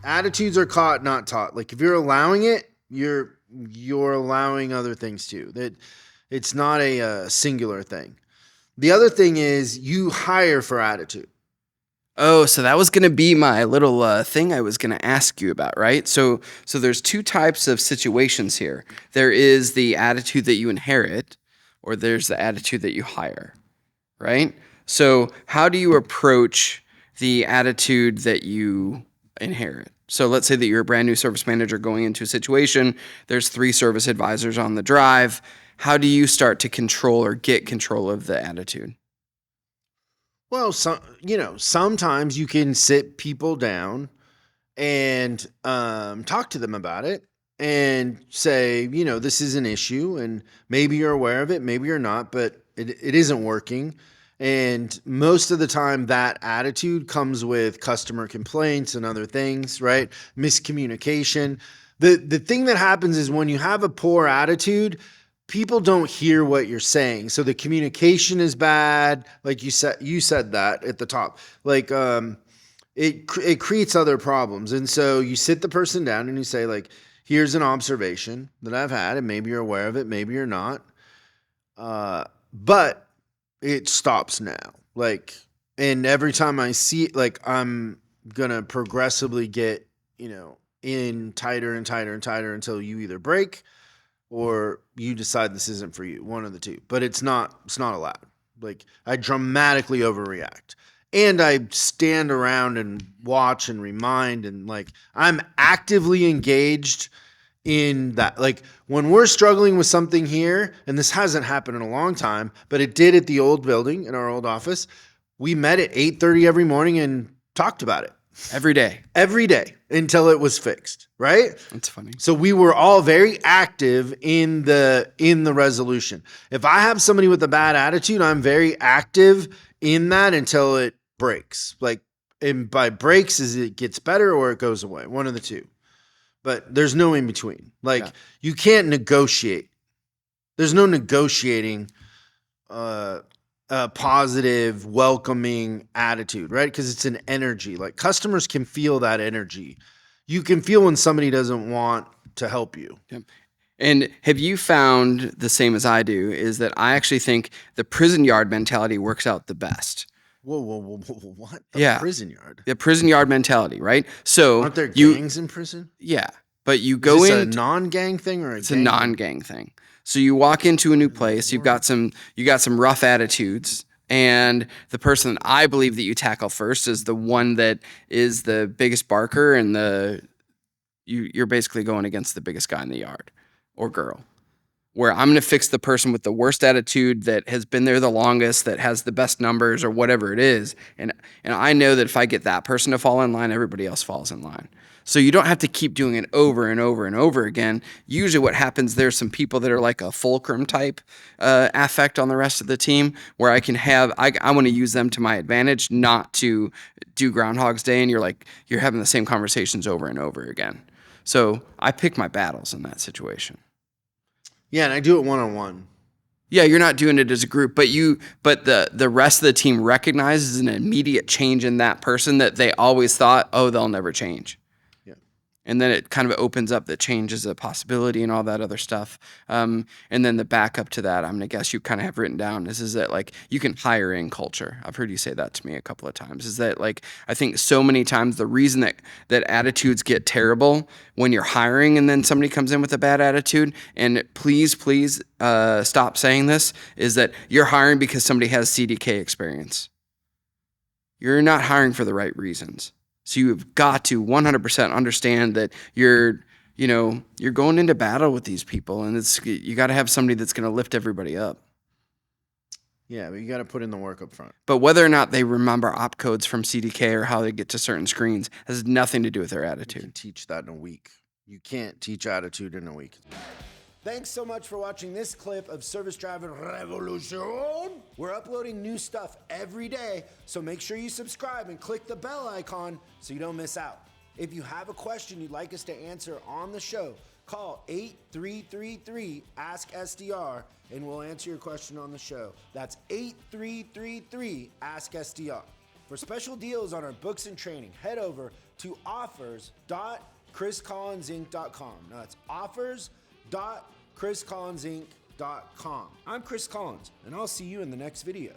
attitudes are caught, not taught. Like if you're allowing it, you're allowing other things too. That it's not a singular thing. The other thing is you hire for attitude. Oh, so that was going to be my little thing I was going to ask you about, right? So there's two types of situations here. There is the attitude that you inherit, or there's the attitude that you hire, right? So how do you approach the attitude that you inherit? So let's say that you're a brand new service manager going into a situation. There's 3 service advisors on the drive. How do you start to control or get control of the attitude? Well, sometimes you can sit people down and talk to them about it and say, this is an issue and maybe you're aware of it, maybe you're not, but it isn't working. And most of the time, that attitude comes with customer complaints and other things, right? Miscommunication. The thing that happens is when you have a poor attitude, people don't hear what you're saying. So the communication is bad. Like you said that at the top. Like it creates other problems. And so you sit the person down and you say like, here's an observation that I've had, and maybe you're aware of it, maybe you're not. But it stops now. Like, and every time I see like I'm gonna progressively get, in tighter and tighter and tighter until you either break or you decide this isn't for you, one of the two. But it's not allowed. Like I dramatically overreact. And I stand around and watch and remind, and like I'm actively engaged in that. Like when we're struggling with something here, and this hasn't happened in a long time, but it did at the old building in our old office. We met at 8:30 every morning and talked about it Every day. every day until it was fixed, right? That's funny. So we were all very active in the resolution. If I have somebody with a bad attitude, I'm very active in that until it breaks. Like, and by breaks is it gets better or it goes away, one of the two. But there's no in between. Like Yeah. you can't negotiate. There's no negotiating a positive, welcoming attitude, right? Because it's an energy. Like customers can feel that energy. You can feel when somebody doesn't want to help you. Yep. And have you found the same as I do, is that I actually think the prison yard mentality works out the best. Whoa, whoa, whoa, whoa, what? The Yeah. prison yard? The prison yard mentality, right? So Aren't there gangs in prison? yeah, but you Is go this in. a non-gang thing or a It's a gang thing? non-gang thing. So you walk into a new place, you got some rough attitudes, and the person that I believe that you tackle first is the one that is the biggest barker, and you're basically going against the biggest guy in the yard or girl. Where I'm going to fix the person with the worst attitude that has been there the longest, that has the best numbers or whatever it is. And I know that if I get that person to fall in line, everybody else falls in line. So you don't have to keep doing it over and over and over again. Usually what happens, there's some people that are like a fulcrum type affect on the rest of the team, where I want to use them to my advantage, not to do Groundhog's Day and you're having the same conversations over and over again. So I pick my battles in that situation. Yeah, and I do it one-on-one. Yeah, you're not doing it as a group, but the rest of the team recognizes an immediate change in that person that they always thought, oh, they'll never change. Yeah. And then it kind of opens up that change is a possibility and all that other stuff. And then the backup to that, I'm going to guess you kind of have written down is that like you can hire in culture. I've heard you say that to me a couple of times. Is that like I think so many times the reason that attitudes get terrible when you're hiring and then somebody comes in with a bad attitude, and please stop saying this, is that you're hiring because somebody has CDK experience. You're not hiring for the right reasons. So you've got to 100% understand that you're going into battle with these people, and you got to have somebody that's going to lift everybody up. Yeah, but you got to put in the work up front. But whether or not they remember op codes from CDK or how they get to certain screens has nothing to do with their You attitude. can teach that in a week. You can't teach attitude in a week. Thanks so much for watching this clip of Service Driver Revolution. We're uploading new stuff every day, so make sure you subscribe and click the bell icon so you don't miss out. If you have a question you'd like us to answer on the show, call 8333-ASK-SDR and we'll answer your question on the show. That's 8333-ASK-SDR. For special deals on our books and training, head over to offers.chriscollinsinc.com. Now that's offers.chriscollinsinc.com. I'm Chris Collins, and I'll see you in the next video.